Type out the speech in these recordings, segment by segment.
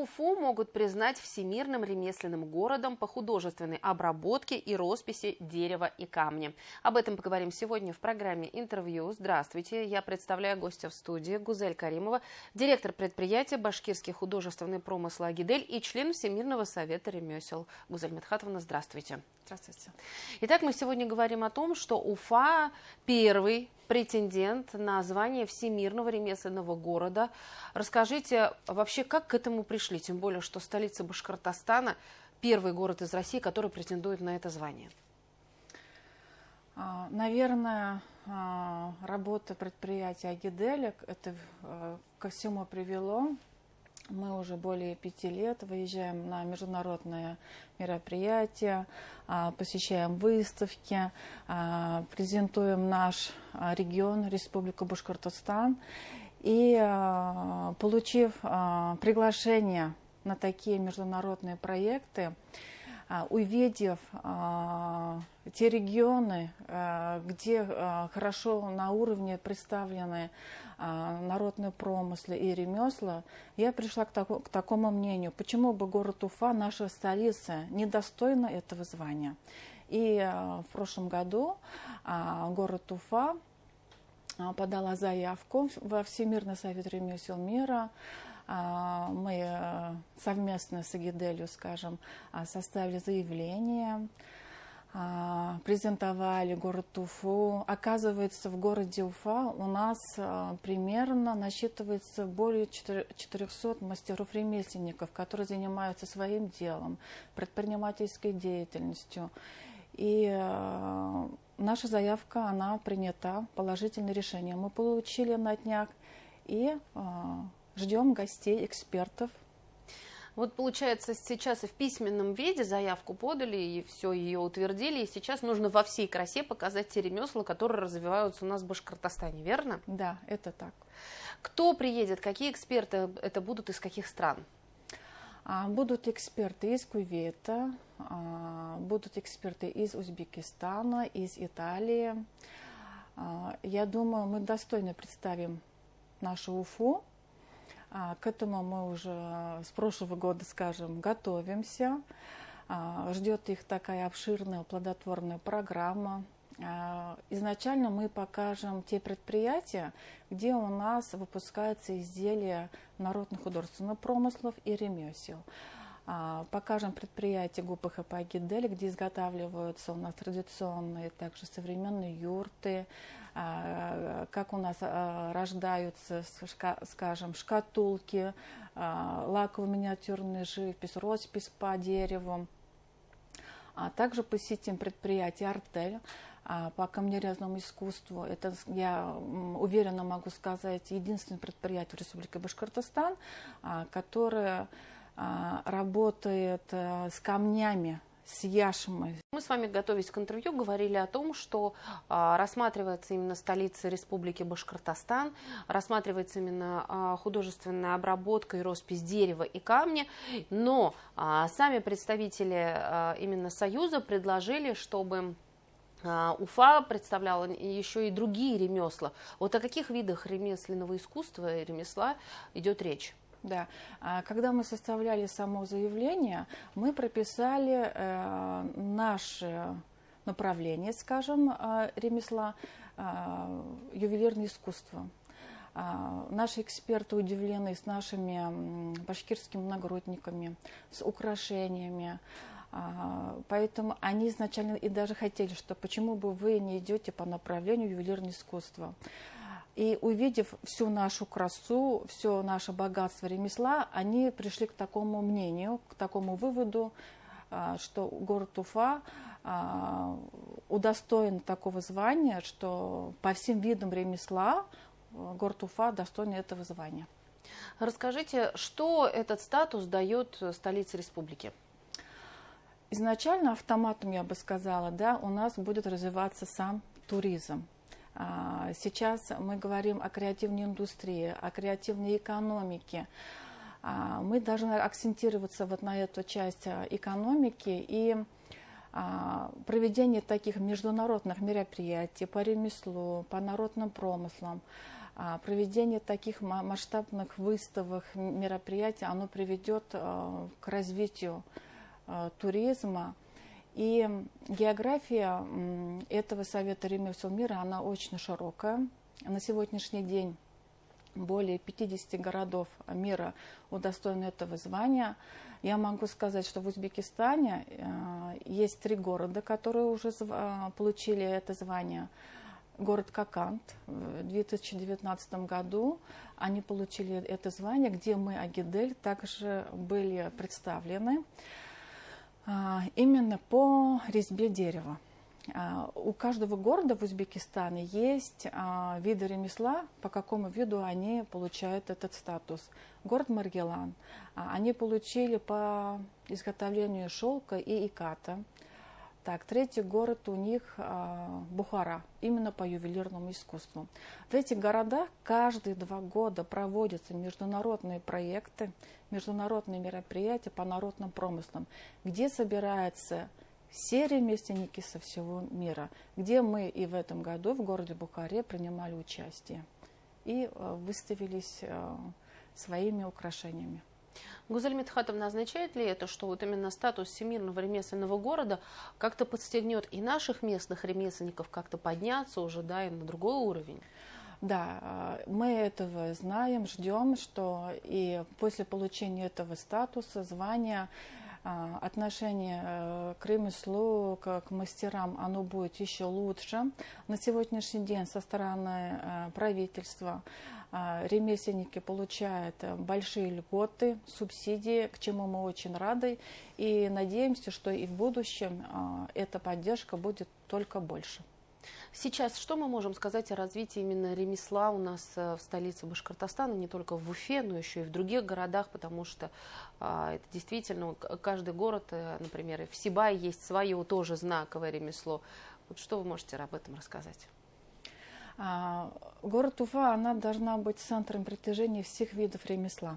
Уфу могут признать всемирным ремесленным городом по художественной обработке и росписи дерева и камня. Об этом поговорим сегодня в программе «Интервью». Здравствуйте, я представляю гостя в студии Гузель Каримова, директор предприятия «Башкирский художественный промысел Агидель» и член Всемирного совета ремесел. Гузель Медхатовна, здравствуйте. Здравствуйте. Итак, мы сегодня говорим о том, что Уфа первый претендент на звание всемирного ремесленного города. Расскажите вообще, как к этому пришли, тем более, что столица Башкортостана первый город из России, который претендует на это звание. Наверное, работа предприятия Агидель это ко всему привело. Мы уже более 5 лет выезжаем на международные мероприятия, посещаем выставки, презентуем наш регион, Республику Башкортостан. И получив приглашение на такие международные проекты, увидев те регионы, где хорошо на уровне представлены народные промыслы и ремесла, я пришла к такому мнению, почему бы город Уфа, наша столица, недостойна этого звания. И в прошлом году город Уфа подала заявку во Всемирный совет ремесел мира. Мы совместно с Агиделью, скажем, составили заявление, презентовали город Уфу. Оказывается, в городе Уфа у нас примерно насчитывается более 400 мастеров-ремесленников, которые занимаются своим делом, предпринимательской деятельностью. И наша заявка, она принята, положительное решение мы получили на днях и ждем гостей, экспертов. Вот получается, сейчас и в письменном виде заявку подали, и все, ее утвердили, и сейчас нужно во всей красе показать те ремесла, которые развиваются у нас в Башкортостане, верно? Да, это так. Кто приедет, какие эксперты это будут, из каких стран? Будут эксперты из Кувейта, будут эксперты из Узбекистана, из Италии. Я думаю, мы достойно представим нашу Уфу. К этому мы уже с прошлого года, скажем, готовимся. Ждет их такая обширная, плодотворная программа. Изначально мы покажем те предприятия, где у нас выпускаются изделия народных художественных промыслов и ремесел. Покажем предприятия ГУПХП Агидель, где изготавливаются у нас традиционные, также современные юрты, как у нас рождаются, скажем, шкатулки, лаковая миниатюрная живопись, роспись по дереву. Также посетим предприятие «Артель» по камнерезаному искусству. Это, я уверенно могу сказать, единственное предприятие в Республике Башкортостан, которое работает с камнями, с яшмой. Мы с вами, готовясь к интервью, говорили о том, что рассматривается именно столица Республики Башкортостан, рассматривается именно художественная обработка и роспись дерева и камня, но сами представители именно Союза предложили, чтобы Уфа представляла еще и другие ремесла. Вот о каких видах ремесленного искусства и ремесла идет речь? Да, когда мы составляли само заявление, мы прописали наше направление, скажем, ремесла, ювелирное искусство. Наши эксперты удивлены с нашими башкирскими нагрудниками, с украшениями. Поэтому они изначально и даже хотели, что почему бы вы не идете по направлению ювелирное искусство. И увидев всю нашу красу, все наше богатство ремесла, они пришли к такому мнению, к такому выводу, что город Уфа удостоен такого звания, что по всем видам ремесла город Уфа достоин этого звания. Расскажите, что этот статус дает столице республики? Изначально автоматом, я бы сказала, да, у нас будет развиваться сам туризм. Сейчас мы говорим о креативной индустрии, о креативной экономике. Мы должны акцентироваться вот на эту часть экономики и проведение таких международных мероприятий по ремеслу, по народным промыслам. Проведение таких масштабных выставок, мероприятий, оно приведет к развитию туризма. И география этого Совета ремесел мира, она очень широкая. На сегодняшний день более 50 городов мира удостоены этого звания. Я могу сказать, что в Узбекистане есть 3 города, которые уже получили это звание. Город Коканд в 2019 году они получили это звание, где мы, Агидель, также были представлены именно по резьбе дерева. У каждого города в Узбекистане есть виды ремесла, по какому виду они получают этот статус. Город Маргелан, они получили по изготовлению шелка и иката. Так, 3-й город у них Бухара, именно по ювелирному искусству. В этих городах каждые 2 года проводятся международные проекты, международные мероприятия по народным промыслам, где собираются все ремесленники со всего мира, где мы и в этом году в городе Бухаре принимали участие и выставились своими украшениями. Гузель Мидхатовна, означает ли это, что вот именно статус всемирного ремесленного города как-то подстегнет и наших местных ремесленников как-то подняться уже, да, и на другой уровень? Да, мы этого знаем, ждем, что и после получения этого статуса, звания, отношение к ремеслу, к мастерам, оно будет еще лучше. На сегодняшний день со стороны правительства ремесленники получают большие льготы, субсидии, к чему мы очень рады. И надеемся, что и в будущем эта поддержка будет только больше. Сейчас что мы можем сказать о развитии именно ремесла у нас в столице Башкортостана, не только в Уфе, но еще и в других городах, потому что это действительно каждый город, например, в Сибае есть свое тоже знаковое ремесло. Вот что вы можете об этом рассказать? Город Уфа, она должна быть центром притяжения всех видов ремесла.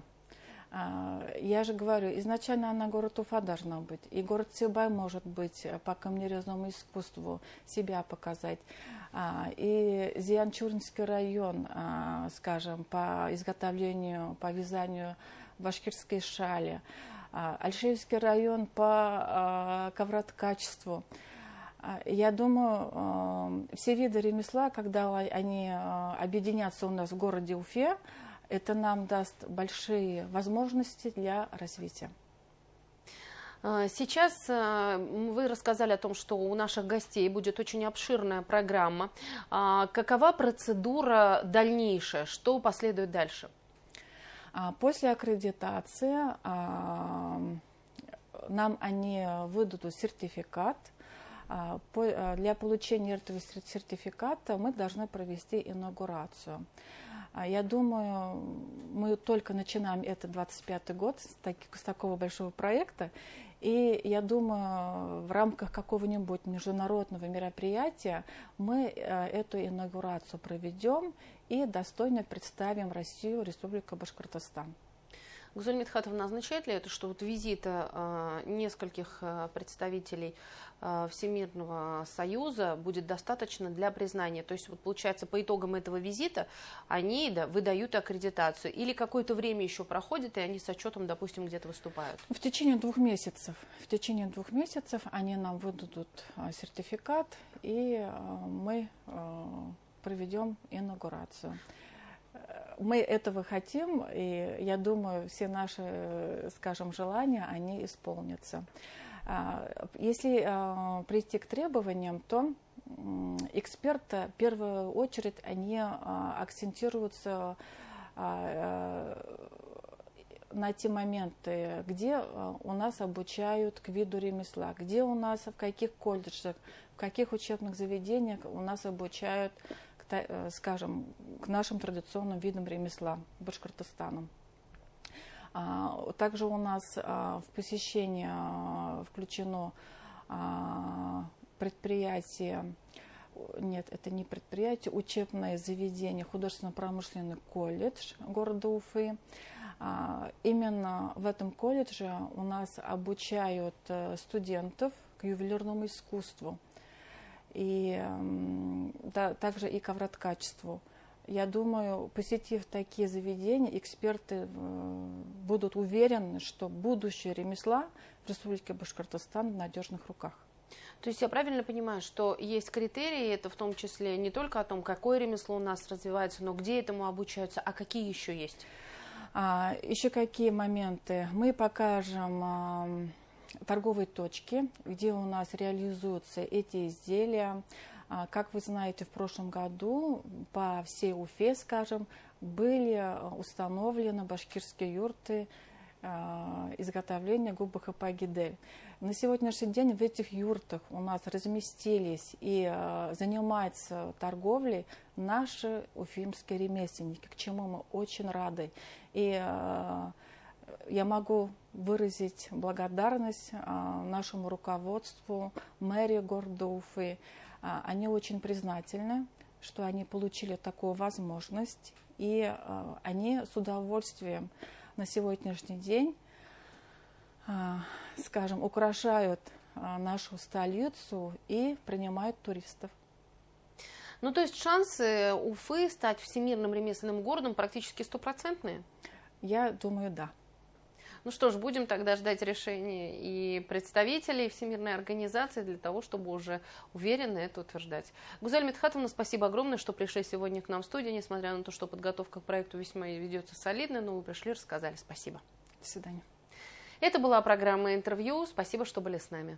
Я же говорю, изначально она город Уфа должна быть. И город Сибай может быть по камнерезному искусству себя показать. И Зианчуринский район, скажем, по изготовлению, по вязанию башкирской шали. Альшевский район по ковроткачеству. Я думаю, все виды ремесла, когда они объединятся у нас в городе Уфе, это нам даст большие возможности для развития. Сейчас вы рассказали о том, что у наших гостей будет очень обширная программа. Какова процедура дальнейшая? Что последует дальше? После аккредитации нам они выдадут сертификат. Для получения этого сертификата мы должны провести инаугурацию. Я думаю, мы только начинаем этот 25-й год с такого большого проекта. И я думаю, в рамках какого-нибудь международного мероприятия мы эту инаугурацию проведем и достойно представим Россию, Республику Башкортостан. Гузель Мидхатовна, означает ли это, что вот визита нескольких представителей Всемирного союза будет достаточно для признания? То есть, вот, получается, по итогам этого визита они выдают аккредитацию или какое-то время еще проходит, и они с отчетом, допустим, где-то выступают? В течение 2 месяцев. В течение 2 месяцев они нам выдадут сертификат, и мы проведем инаугурацию. Мы этого хотим, и я думаю, все наши, скажем, желания, они исполнятся. Если прийти к требованиям, то эксперты, в первую очередь, они акцентируются на те моменты, где у нас обучают к виду ремесла, где у нас, в каких колледжах, в каких учебных заведениях у нас обучают, скажем, к нашим традиционным видам ремесла Башкортостаном. Также у нас в посещение включено предприятие, нет, это не предприятие, учебное заведение, художественно-промышленный колледж города Уфы. Именно в этом колледже у нас обучают студентов к ювелирному искусству. И также и ковроткачеству. Я думаю, посетив такие заведения, эксперты будут уверены, что будущее ремесла в Республике Башкортостан в надежных руках. То есть я правильно понимаю, что есть критерии, это в том числе не только о том, какое ремесло у нас развивается, но где этому обучаются, а какие еще есть? Еще какие моменты? Мы покажем торговые точки, где у нас реализуются эти изделия. Как вы знаете, в прошлом году по всей Уфе, скажем, были установлены башкирские юрты изготовления губок хапа-гидель. На сегодняшний день в этих юртах у нас разместились и занимаются торговлей наши уфимские ремесленники, к чему мы очень рады. И я могу выразить благодарность нашему руководству, мэрии города Уфы. Они очень признательны, что они получили такую возможность, и они с удовольствием на сегодняшний день, скажем, украшают нашу столицу и принимают туристов. Ну, то есть шансы Уфы стать всемирным ремесленным городом практически стопроцентные? Я думаю, да. Ну что ж, будем тогда ждать решения и представителей Всемирной организации для того, чтобы уже уверенно это утверждать. Гузаль Медхатовна, спасибо огромное, что пришли сегодня к нам в студию, несмотря на то, что подготовка к проекту весьма ведется солидно, но вы пришли, рассказали. Спасибо. До свидания. Это была программа «Интервью». Спасибо, что были с нами.